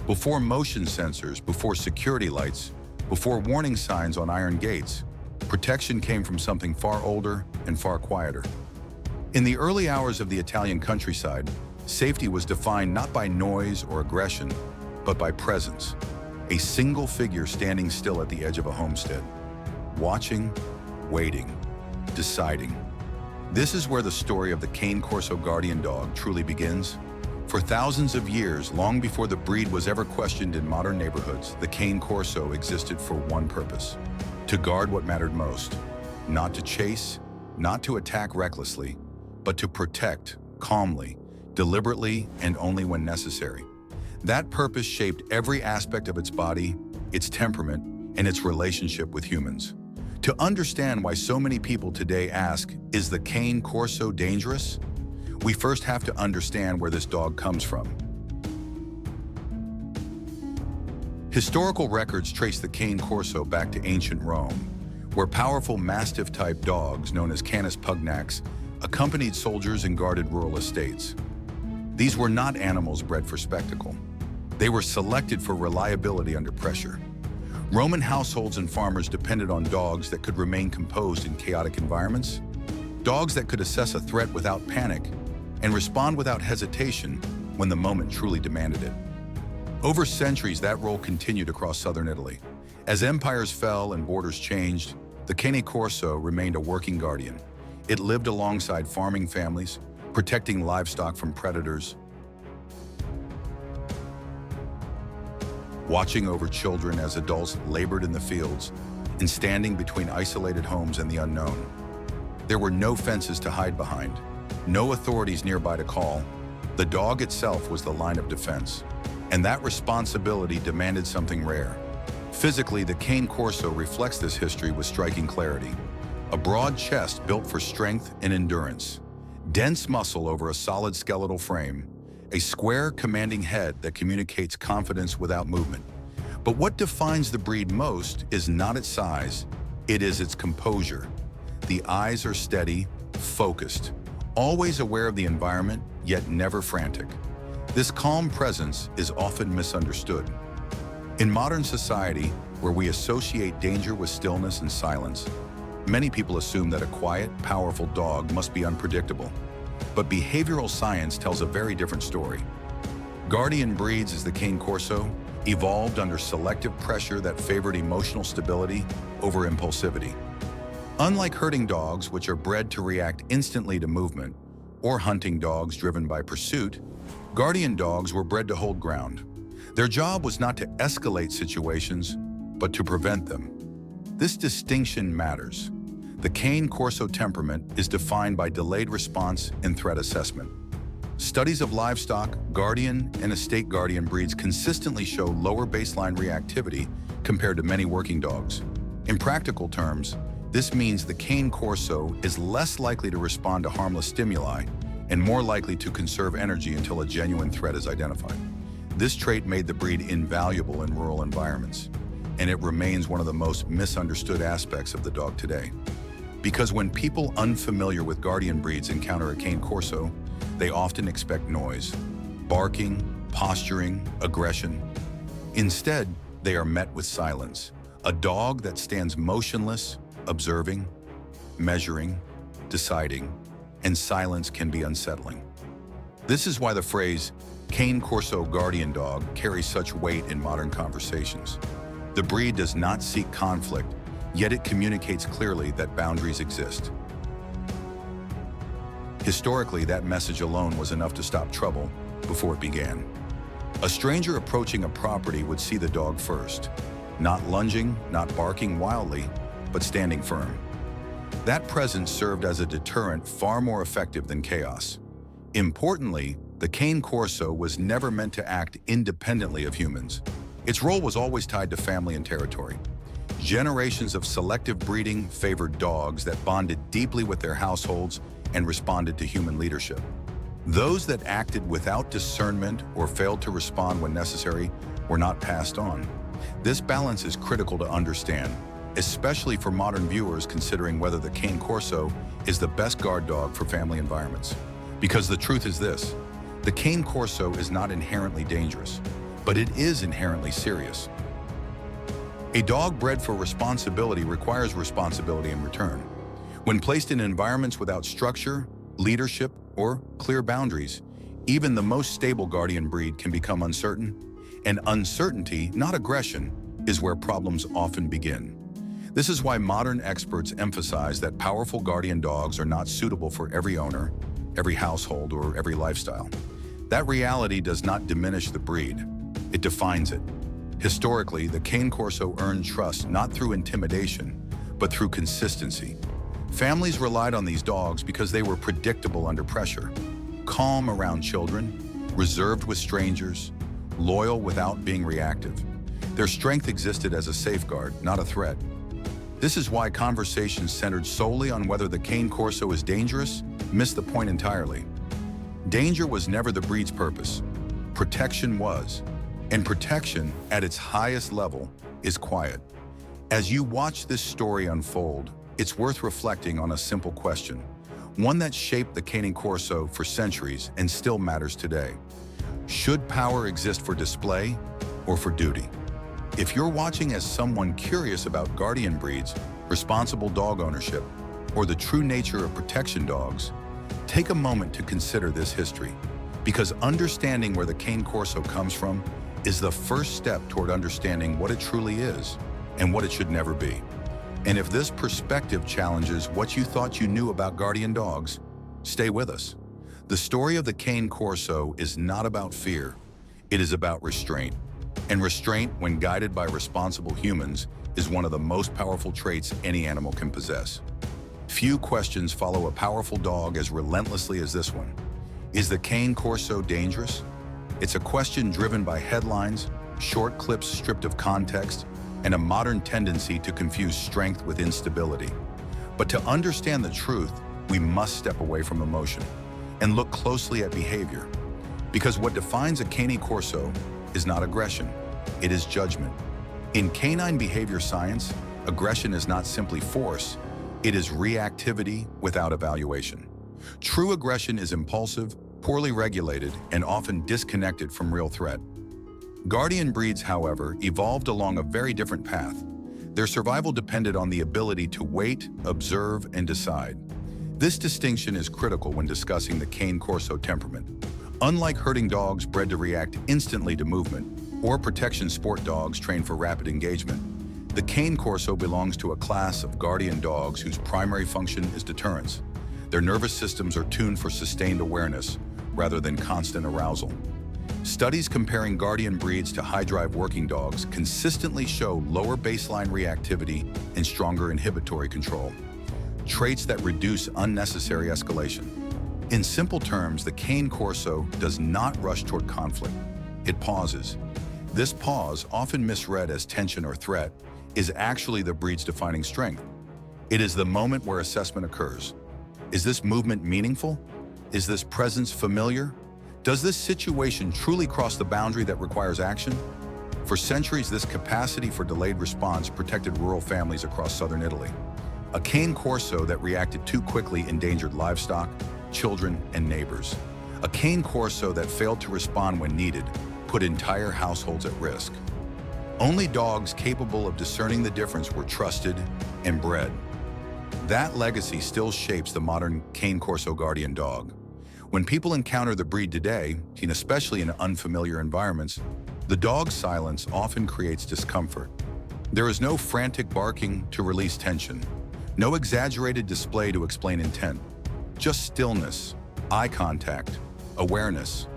Before motion sensors, before security lights, before warning signs on iron gates, protection came from something far older and far quieter. In the early hours of the Italian countryside, safety was defined not by noise or aggression, but by presence. A single figure standing still at the edge of a homestead, watching, waiting, deciding. This is where the story of the Cane Corso guardian dog truly begins. For thousands of years, long before the breed was ever questioned in modern neighborhoods, the Cane Corso existed for one purpose: to guard what mattered most. Not to chase, not to attack recklessly, but to protect calmly, deliberately, and only when necessary. That purpose shaped every aspect of its body, its temperament, and its relationship with humans. To understand why so many people today ask, is the Cane Corso dangerous? We first have to understand where this dog comes from. Historical records trace the Cane Corso back to ancient Rome, where powerful Mastiff-type dogs, known as Canis Pugnax, accompanied soldiers and guarded rural estates. These were not animals bred for spectacle. They were selected for reliability under pressure. Roman households and farmers depended on dogs that could remain composed in chaotic environments, dogs that could assess a threat without panic, and respond without hesitation when the moment truly demanded it. Over centuries, that role continued across southern Italy. As empires fell and borders changed, the Cane Corso remained a working guardian. It lived alongside farming families, protecting livestock from predators, watching over children as adults labored in the fields, and standing between isolated homes and the unknown. There were no fences to hide behind, no authorities nearby to call. The dog itself was the line of defense, and that responsibility demanded something rare. Physically, the Cane Corso reflects this history with striking clarity. A broad chest built for strength and endurance, dense muscle over a solid skeletal frame, a square, commanding head that communicates confidence without movement. But what defines the breed most is not its size, it is its composure. The eyes are steady, focused, always aware of the environment, yet never frantic. This calm presence is often misunderstood. In modern society, where we associate danger with stillness and silence, many people assume that a quiet, powerful dog must be unpredictable. But behavioral science tells a very different story. Guardian breeds as the Cane Corso evolved under selective pressure that favored emotional stability over impulsivity. Unlike herding dogs, which are bred to react instantly to movement, or hunting dogs driven by pursuit, guardian dogs were bred to hold ground. Their job was not to escalate situations, but to prevent them. This distinction matters. The Cane Corso temperament is defined by delayed response and threat assessment. Studies of livestock, guardian, and estate guardian breeds consistently show lower baseline reactivity compared to many working dogs. In practical terms, this means the Cane Corso is less likely to respond to harmless stimuli and more likely to conserve energy until a genuine threat is identified. This trait made the breed invaluable in rural environments, and it remains one of the most misunderstood aspects of the dog today. Because when people unfamiliar with guardian breeds encounter a Cane Corso, they often expect noise, barking, posturing, aggression. Instead, they are met with silence. A dog that stands motionless, observing, measuring, deciding, and silence can be unsettling. This is why the phrase, Cane Corso guardian dog, carries such weight in modern conversations. The breed does not seek conflict, yet it communicates clearly that boundaries exist. Historically, that message alone was enough to stop trouble before it began. A stranger approaching a property would see the dog first, not lunging, not barking wildly, but standing firm. That presence served as a deterrent far more effective than chaos. Importantly, the Cane Corso was never meant to act independently of humans. Its role was always tied to family and territory. Generations of selective breeding favored dogs that bonded deeply with their households and responded to human leadership. Those that acted without discernment or failed to respond when necessary were not passed on. This balance is critical to understand, especially for modern viewers considering whether the Cane Corso is the best guard dog for family environments. Because the truth is this, the Cane Corso is not inherently dangerous, but it is inherently serious. A dog bred for responsibility requires responsibility in return. When placed in environments without structure, leadership, or clear boundaries, even the most stable guardian breed can become uncertain, and uncertainty, not aggression, is where problems often begin. This is why modern experts emphasize that powerful guardian dogs are not suitable for every owner, every household, or every lifestyle. That reality does not diminish the breed, it defines it. Historically, the Cane Corso earned trust not through intimidation, but through consistency. Families relied on these dogs because they were predictable under pressure, calm around children, reserved with strangers, loyal without being reactive. Their strength existed as a safeguard, not a threat. This is why conversations centered solely on whether the Cane Corso is dangerous missed the point entirely. Danger was never the breed's purpose. Protection was. And protection, at its highest level, is quiet. As you watch this story unfold, it's worth reflecting on a simple question, one that shaped the Cane Corso for centuries and still matters today. Should power exist for display or for duty? If you're watching as someone curious about guardian breeds, responsible dog ownership, or the true nature of protection dogs, take a moment to consider this history, because understanding where the Cane Corso comes from is the first step toward understanding what it truly is and what it should never be. And if this perspective challenges what you thought you knew about guardian dogs, stay with us. The story of the Cane Corso is not about fear, it is about restraint. And restraint, when guided by responsible humans, is one of the most powerful traits any animal can possess. Few questions follow a powerful dog as relentlessly as this one. Is the Cane Corso dangerous? It's a question driven by headlines, short clips stripped of context, and a modern tendency to confuse strength with instability. But to understand the truth, we must step away from emotion and look closely at behavior. Because what defines a Cane Corso is not aggression, it is judgment. In canine behavior science, aggression is not simply force, it is reactivity without evaluation. True aggression is impulsive, poorly regulated, and often disconnected from real threat. Guardian breeds, however, evolved along a very different path. Their survival depended on the ability to wait, observe, and decide. This distinction is critical when discussing the Cane Corso temperament. Unlike herding dogs bred to react instantly to movement, or protection sport dogs trained for rapid engagement, the Cane Corso belongs to a class of guardian dogs whose primary function is deterrence. Their nervous systems are tuned for sustained awareness, rather than constant arousal. Studies comparing guardian breeds to high-drive working dogs consistently show lower baseline reactivity and stronger inhibitory control, traits that reduce unnecessary escalation. In simple terms, the Cane Corso does not rush toward conflict. It pauses. This pause, often misread as tension or threat, is actually the breed's defining strength. It is the moment where assessment occurs. Is this movement meaningful? Is this presence familiar? Does this situation truly cross the boundary that requires action? For centuries, this capacity for delayed response protected rural families across southern Italy. A Cane Corso that reacted too quickly endangered livestock, children, and neighbors. A Cane Corso that failed to respond when needed put entire households at risk. Only dogs capable of discerning the difference were trusted and bred. That legacy still shapes the modern Cane Corso guardian dog. When people encounter the breed today, and especially in unfamiliar environments, the dog's silence often creates discomfort. There is no frantic barking to release tension, no exaggerated display to explain intent, just stillness, eye contact, awareness.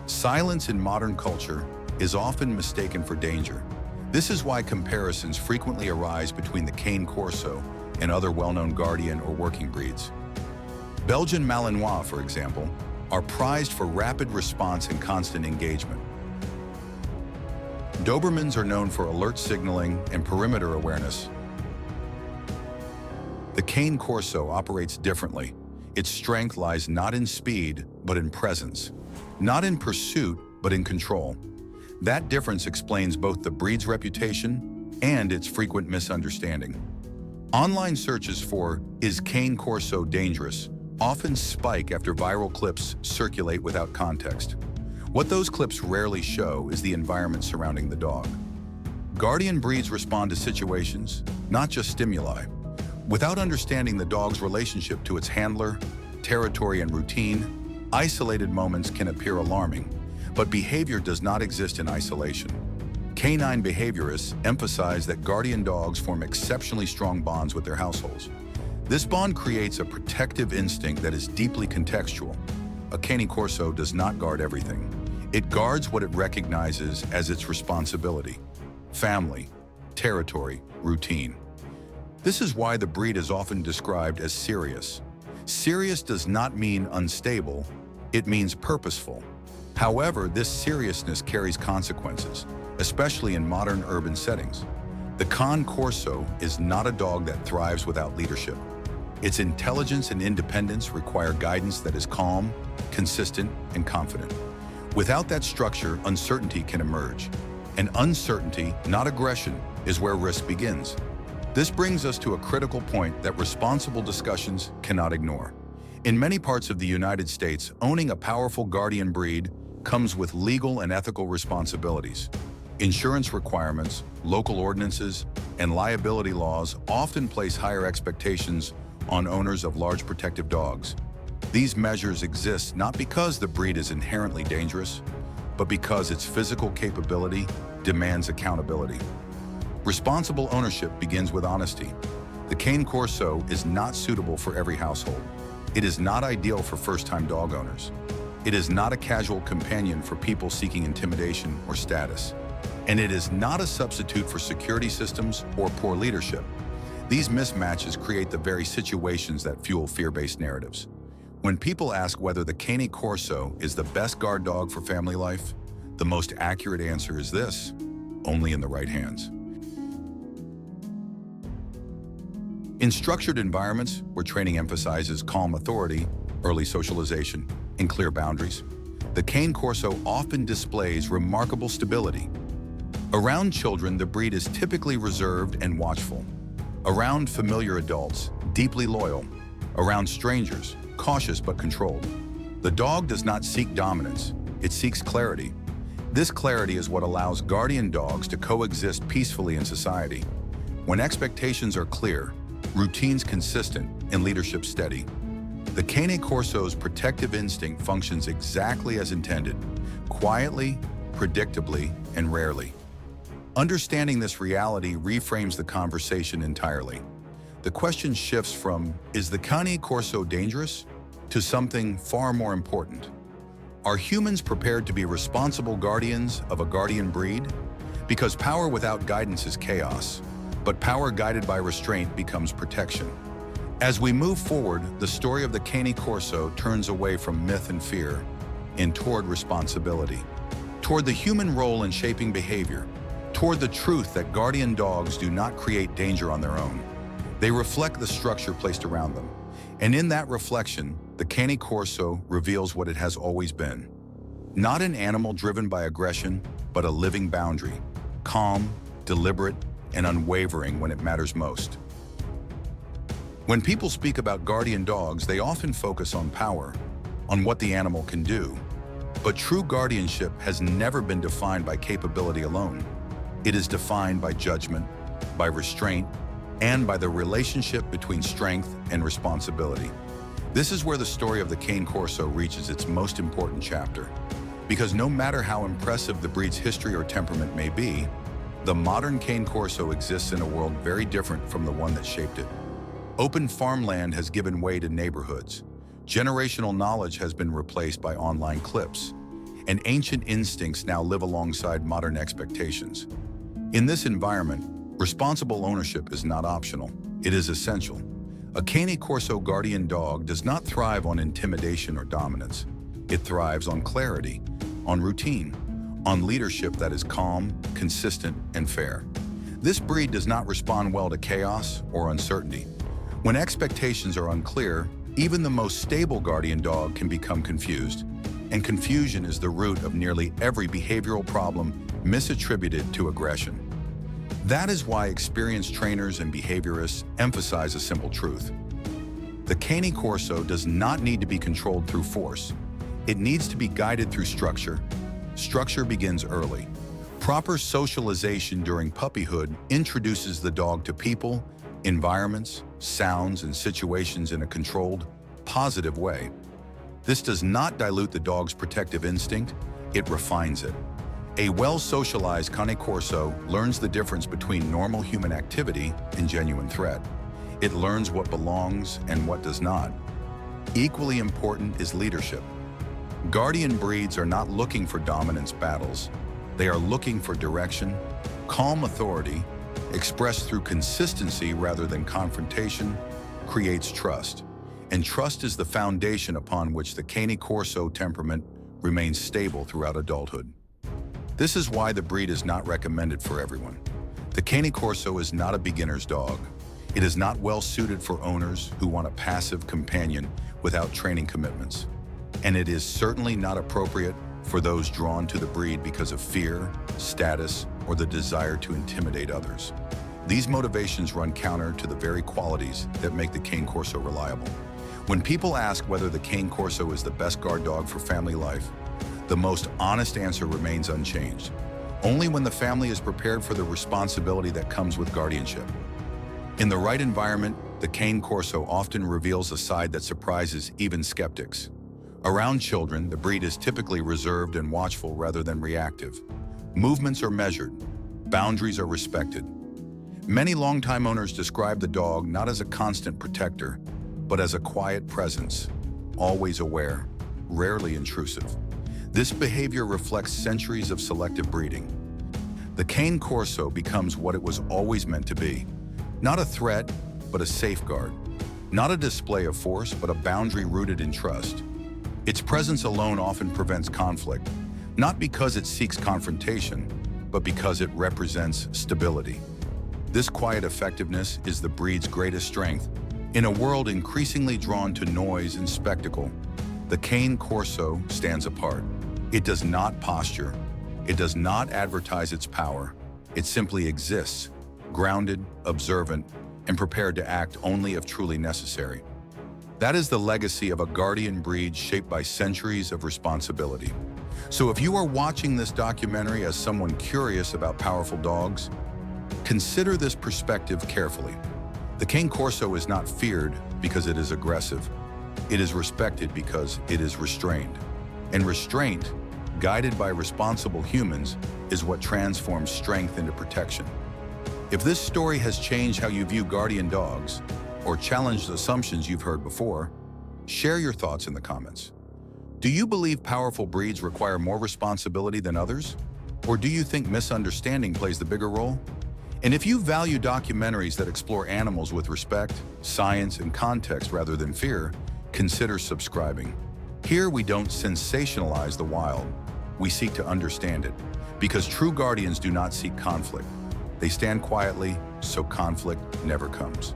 Silence in modern culture is often mistaken for danger. This is why comparisons frequently arise between the Cane Corso and other well-known guardian or working breeds. Belgian Malinois, for example, are prized for rapid response and constant engagement. Dobermans are known for alert signaling and perimeter awareness. The Cane Corso operates differently. Its strength lies not in speed, but in presence. Not in pursuit, but in control. That difference explains both the breed's reputation and its frequent misunderstanding. Online searches for "Is Cane Corso dangerous?" often spike after viral clips circulate without context. What those clips rarely show is the environment surrounding the dog. Guardian breeds respond to situations, not just stimuli. Without understanding the dog's relationship to its handler, territory, and routine, isolated moments can appear alarming, but behavior does not exist in isolation. Canine behaviorists emphasize that guardian dogs form exceptionally strong bonds with their households. This bond creates a protective instinct that is deeply contextual. A Cane Corso does not guard everything. It guards what it recognizes as its responsibility: family, territory, routine. This is why the breed is often described as serious. Serious does not mean unstable, it means purposeful. However, this seriousness carries consequences, especially in modern urban settings. The Cane Corso is not a dog that thrives without leadership. Its intelligence and independence require guidance that is calm, consistent, and confident. Without that structure, uncertainty can emerge. And uncertainty, not aggression, is where risk begins. This brings us to a critical point that responsible discussions cannot ignore. In many parts of the United States, owning a powerful guardian breed comes with legal and ethical responsibilities. Insurance requirements, local ordinances, and liability laws often place higher expectations on owners of large protective dogs. These measures exist not because the breed is inherently dangerous, but because its physical capability demands accountability. Responsible ownership begins with honesty. The Cane Corso is not suitable for every household. It is not ideal for first-time dog owners. It is not a casual companion for people seeking intimidation or status. And it is not a substitute for security systems or poor leadership. These mismatches create the very situations that fuel fear-based narratives. When people ask whether the Cane Corso is the best guard dog for family life, the most accurate answer is this: only in the right hands. In structured environments where training emphasizes calm authority, early socialization, and clear boundaries, the Cane Corso often displays remarkable stability. Around children, the breed is typically reserved and watchful. Around familiar adults, deeply loyal. Around strangers, cautious but controlled. The dog does not seek dominance, it seeks clarity. This clarity is what allows guardian dogs to coexist peacefully in society. When expectations are clear, routines consistent, and leadership steady, the Cane Corso's protective instinct functions exactly as intended: quietly, predictably, and rarely. Understanding this reality reframes the conversation entirely. The question shifts from, is the Cane Corso dangerous, to something far more important. Are humans prepared to be responsible guardians of a guardian breed? Because power without guidance is chaos, but power guided by restraint becomes protection. As we move forward, the story of the Cane Corso turns away from myth and fear and toward responsibility, toward the human role in shaping behavior, toward the truth that guardian dogs do not create danger on their own. They reflect the structure placed around them. And in that reflection, the Cane Corso reveals what it has always been. Not an animal driven by aggression, but a living boundary, calm, deliberate, and unwavering when it matters most. When people speak about guardian dogs, they often focus on power, on what the animal can do. But true guardianship has never been defined by capability alone. It is defined by judgment, by restraint, and by the relationship between strength and responsibility. This is where the story of the Cane Corso reaches its most important chapter. Because no matter how impressive the breed's history or temperament may be, the modern Cane Corso exists in a world very different from the one that shaped it. Open farmland has given way to neighborhoods. Generational knowledge has been replaced by online clips. And ancient instincts now live alongside modern expectations. In this environment, responsible ownership is not optional, it is essential. A Cane Corso guardian dog does not thrive on intimidation or dominance. It thrives on clarity, on routine, on leadership that is calm, consistent, and fair. This breed does not respond well to chaos or uncertainty. When expectations are unclear, even the most stable guardian dog can become confused. And confusion is the root of nearly every behavioral problem misattributed to aggression. That is why experienced trainers and behaviorists emphasize a simple truth. The Cane Corso does not need to be controlled through force. It needs to be guided through structure, Structure begins early. Proper socialization during puppyhood introduces the dog to people, environments, sounds, and situations in a controlled, positive way. This does not dilute the dog's protective instinct, it refines it. A well-socialized Cane Corso learns the difference between normal human activity and genuine threat. It learns what belongs and what does not. Equally important is leadership. Guardian breeds are not looking for dominance battles. They are looking for direction, calm authority, expressed through consistency rather than confrontation, creates trust. And trust is the foundation upon which the Cane Corso temperament remains stable throughout adulthood. This is why the breed is not recommended for everyone. The Cane Corso is not a beginner's dog. It is not well suited for owners who want a passive companion without training commitments. And it is certainly not appropriate for those drawn to the breed because of fear, status, or the desire to intimidate others. These motivations run counter to the very qualities that make the Cane Corso reliable. When people ask whether the Cane Corso is the best guard dog for family life, the most honest answer remains unchanged. Only when the family is prepared for the responsibility that comes with guardianship. In the right environment, the Cane Corso often reveals a side that surprises even skeptics. Around children, the breed is typically reserved and watchful rather than reactive. Movements are measured. Boundaries are respected. Many longtime owners describe the dog not as a constant protector, but as a quiet presence, always aware, rarely intrusive. This behavior reflects centuries of selective breeding. The Cane Corso becomes what it was always meant to be. Not a threat, but a safeguard. Not a display of force, but a boundary rooted in trust. Its presence alone often prevents conflict, not because it seeks confrontation, but because it represents stability. This quiet effectiveness is the breed's greatest strength. In a world increasingly drawn to noise and spectacle, the Cane Corso stands apart. It does not posture. It does not advertise its power. It simply exists, grounded, observant, and prepared to act only if truly necessary. That is the legacy of a guardian breed shaped by centuries of responsibility. So if you are watching this documentary as someone curious about powerful dogs, consider this perspective carefully. The Cane Corso is not feared because it is aggressive. It is respected because it is restrained. And restraint, guided by responsible humans, is what transforms strength into protection. If this story has changed how you view guardian dogs, or challenged assumptions you've heard before, share your thoughts in the comments. Do you believe powerful breeds require more responsibility than others? Or do you think misunderstanding plays the bigger role? And if you value documentaries that explore animals with respect, science, and context rather than fear, consider subscribing. Here we don't sensationalize the wild, we seek to understand it. Because true guardians do not seek conflict. They stand quietly, so conflict never comes.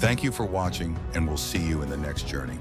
Thank you for watching, and we'll see you in the next journey.